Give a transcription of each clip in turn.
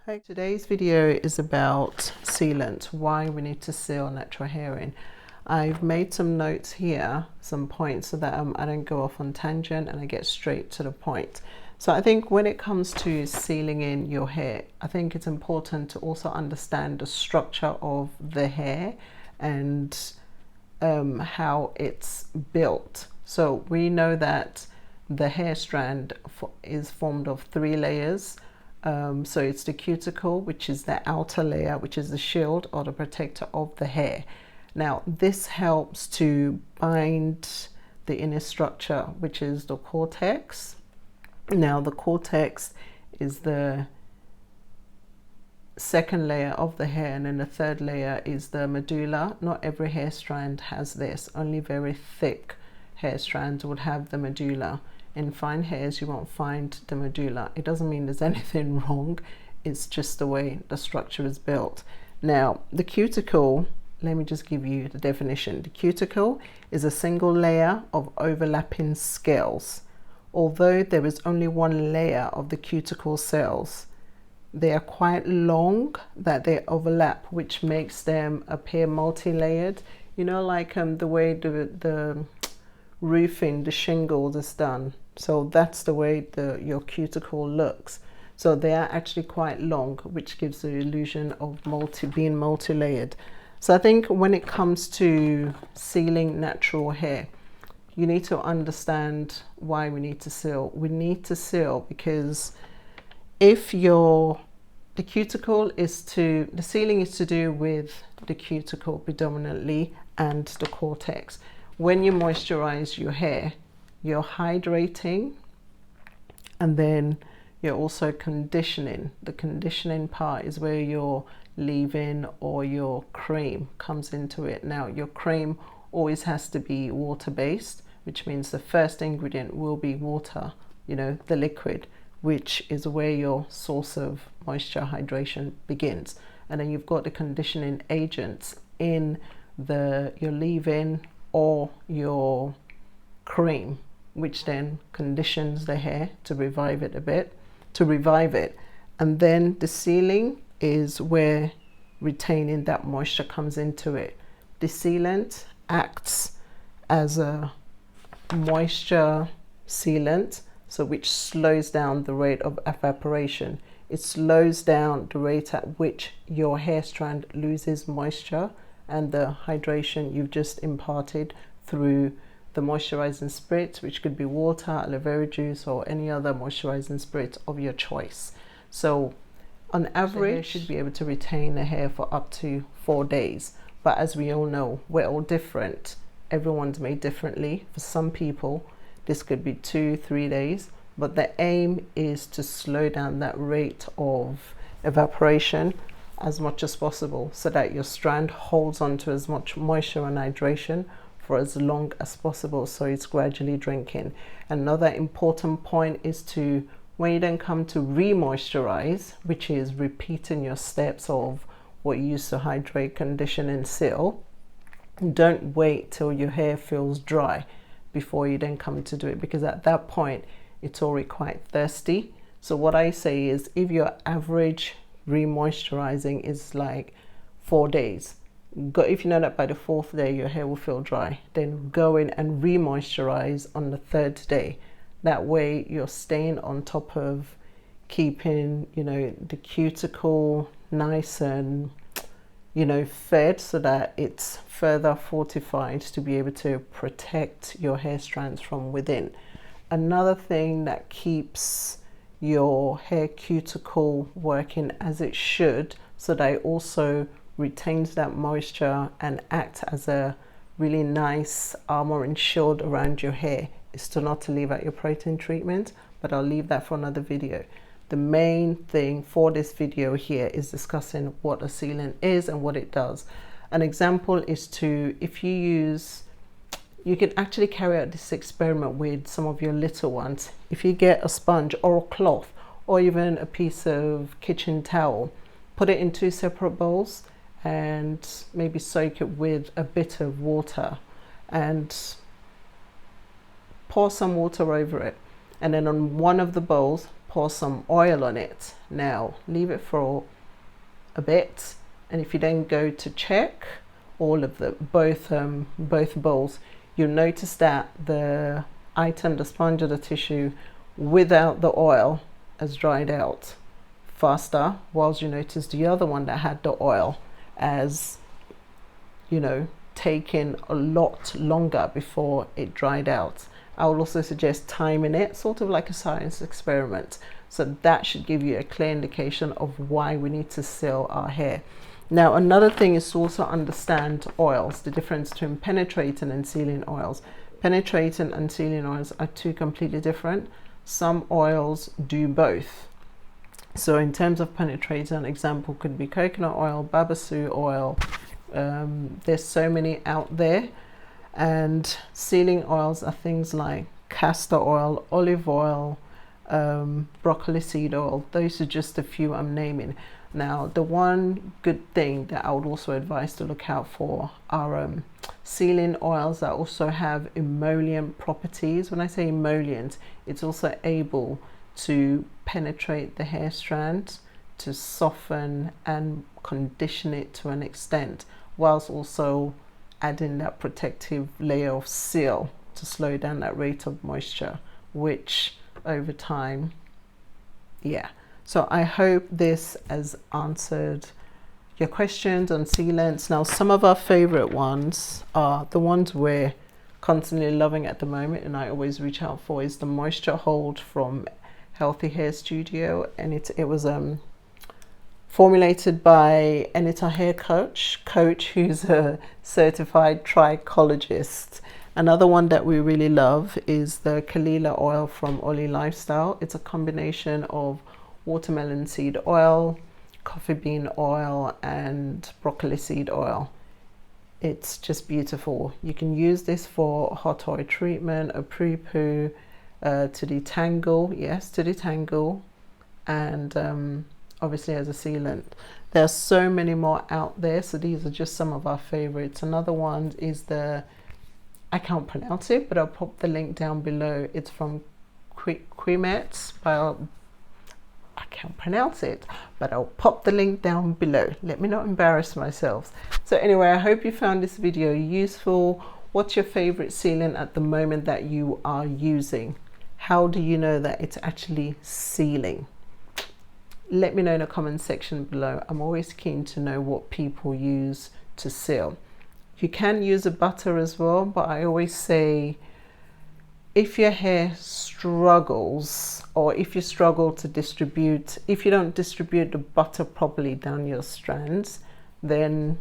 Hi, today's video is about sealant, why we need to seal natural hair in. I've made some notes here, some points, so that I don't go off on tangent and I get straight to the point. So I think when it comes to sealing in your hair, I think it's important to also understand the structure of the hair and how it's built. So we know that the hair strand is formed of 3 layers. So it's the cuticle, which is the outer layer, which is the shield or the protector of the hair. Now this helps to bind the inner structure, which is the cortex. Now the cortex is the second layer of the hair, and then the third layer is the medulla. Not every hair strand has this, only very thick hair strands would have the medulla. In fine hairs you won't find the medulla. It doesn't mean there's anything wrong, it's just the way the structure is built. Now the cuticle, let me just give you the definition. The cuticle is a single layer of overlapping scales. Although there is only one layer of the cuticle cells, they are quite long that they overlap, which makes them appear multi-layered. You know, like the way the roofing, the shingles is done. So that's the way your cuticle looks. So they are actually quite long, which gives the illusion of being multi-layered. So I think when it comes to sealing natural hair, you need to understand why we need to seal. We need to seal because if the cuticle is the sealing is to do with the cuticle predominantly and the cortex. When you moisturize your hair, you're hydrating and then you're also conditioning. The conditioning part is where your leave-in or your cream comes into it. Now your cream always has to be water-based, which means the first ingredient will be water, you know, the liquid, which is where your source of moisture hydration begins. And then you've got the conditioning agents in your leave-in or your cream, which then conditions the hair to revive it a bit, and then the sealing is where retaining that moisture comes into it. The sealant acts as a moisture sealant, so which slows down the rate of evaporation. It slows down the rate at which your hair strand loses moisture and the hydration you've just imparted through the moisturizing spirit, which could be water, aloe vera juice, or any other moisturizing spirit of your choice. So on average, you should be able to retain the hair for up to 4 days. But as we all know, we're all different. Everyone's made differently. For some people, this could be 2-3 days, but the aim is to slow down that rate of evaporation as much as possible so that your strand holds on to as much moisture and hydration for as long as possible, so it's gradually drinking. Another important point is to, when you then come to re-moisturize, which is repeating your steps of what you used to hydrate, condition and seal, don't wait till your hair feels dry before you then come to do it, because at that point it's already quite thirsty. So what I say is, if your average re-moisturizing is like 4 days, if you know that by the 4th day your hair will feel dry, then go in and re-moisturize on the 3rd day. That way you're staying on top of keeping, you know, the cuticle nice and, you know, fed, so that it's further fortified to be able to protect your hair strands from within. Another thing that keeps your hair cuticle working as it should, so that it also retains that moisture and acts as a really nice armor and shield around your hair, is to not to leave out your protein treatment, but I'll leave that for another video. The main thing for this video here is discussing what a sealant is and what it does. An example is if you can actually carry out this experiment with some of your little ones. If you get a sponge or a cloth or even a piece of kitchen towel, put it in 2 separate bowls and maybe soak it with a bit of water and pour some water over it, and then on one of the bowls pour some oil on it. Now leave it for a bit, and if you then go to check all of the both bowls, you'll notice that the item, the sponge or the tissue without the oil has dried out faster, whilst you notice the other one that had the oil as, you know, taking a lot longer before it dried out. I would also suggest timing it, sort of like a science experiment. So that should give you a clear indication of why we need to seal our hair. Now, another thing is to also understand oils, the difference between penetrating and sealing oils. Penetrating and sealing oils are two completely different. Some oils do both. So in terms of penetrating, an example could be coconut oil, babassu oil. There's so many out there. And sealing oils are things like castor oil, olive oil, broccoli seed oil. Those are just a few I'm naming. Now, the one good thing that I would also advise to look out for are sealing oils that also have emollient properties. When I say emollient, it's also able to penetrate the hair strand, to soften and condition it to an extent, whilst also adding that protective layer of seal to slow down that rate of moisture, which over time, yeah. So I hope this has answered your questions on sealants. Now, some of our favorite ones are the ones we're constantly loving at the moment, and I always reach out for, is the Moisture Hold from Healthy Hair Studio, and it was formulated by Anita Hair Coach, who's a certified trichologist. Another one that we really love is the Kalila oil from Oli Lifestyle. It's a combination of watermelon seed oil, coffee bean oil, and broccoli seed oil. It's just beautiful. You can use this for hot oil treatment, a pre-poo, to detangle, yes, to detangle, and obviously as a sealant. There are so many more out there, so these are just some of our favorites. Another one is the, I can't pronounce it, but I'll pop the link down below. It's from Quimet by, I can't pronounce it, but I'll pop the link down below. Let me not embarrass myself. So anyway, I hope you found this video useful. What's your favorite sealant at the moment that you are using? How do you know that it's actually sealing? Let me know in the comment section below. I'm always keen to know what people use to seal. You can use a butter as well, but I always say if your hair struggles, or if you struggle to distribute, if you don't distribute the butter properly down your strands, then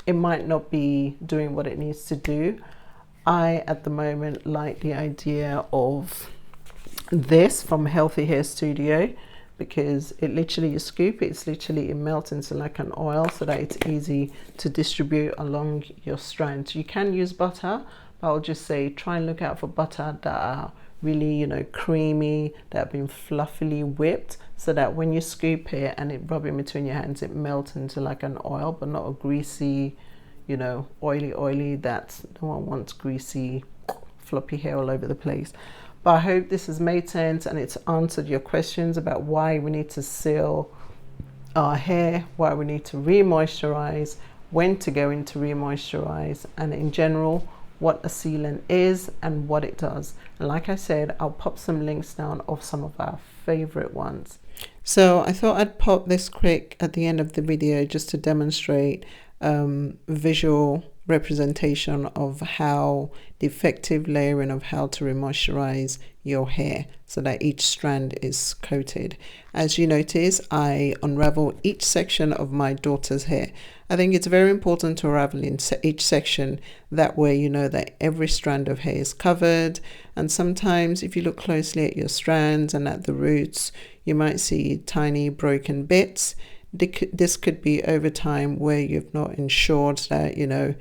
it might not be doing what it needs to do. I, at the moment, like the idea of this from Healthy Hair Studio, because it literally, you scoop it, it's literally, it melts into like an oil, so that it's easy to distribute along your strands. You can use butter, but I'll just say try and look out for butter that are really, you know, creamy, that have been fluffily whipped, so that when you scoop it and it rub in between your hands, it melts into like an oil, but not a greasy, you know, oily. That no one wants greasy floppy hair all over the place. But I hope this has made sense and it's answered your questions about why we need to seal our hair, why we need to re-moisturize, when to go into re-moisturize, and in general what a sealant is and what it does. And like I said, I'll pop some links down of some of our favorite ones. So I thought I'd pop this quick at the end of the video just to demonstrate visual representation of how the effective layering of how to remoisturize your hair so that each strand is coated. As you notice, I unravel each section of my daughter's hair. I think it's very important to unravel in each section, that way you know that every strand of hair is covered. And sometimes if you look closely at your strands and at the roots, you might see tiny broken bits. This could be over time where you've not ensured that, you know,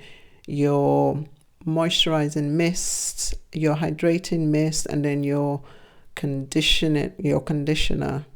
your moisturizing mist, your hydrating mist, and then your conditioner,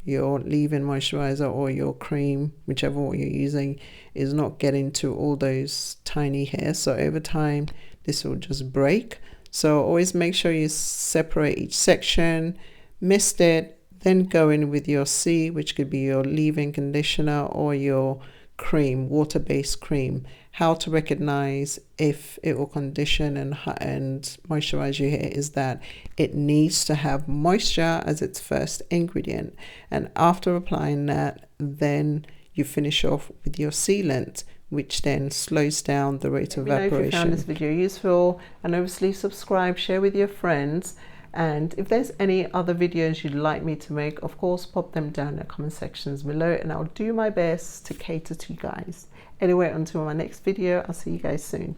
your leave-in moisturizer, or your cream, whichever one you're using, is not getting to all those tiny hairs. So over time, this will just break. So always make sure you separate each section, mist it, then go in with your C, which could be your leave-in conditioner or your cream, water-based cream. How to recognize if it will condition and moisturize your hair is that it needs to have moisture as its first ingredient, and after applying that, then you finish off with your sealant, which then slows down the rate of evaporation. Let me know if you found this video useful, and obviously subscribe, share with your friends. And if there's any other videos you'd like me to make, of course, pop them down in the comment sections below, and I'll do my best to cater to you guys. Anyway, until my next video, I'll see you guys soon.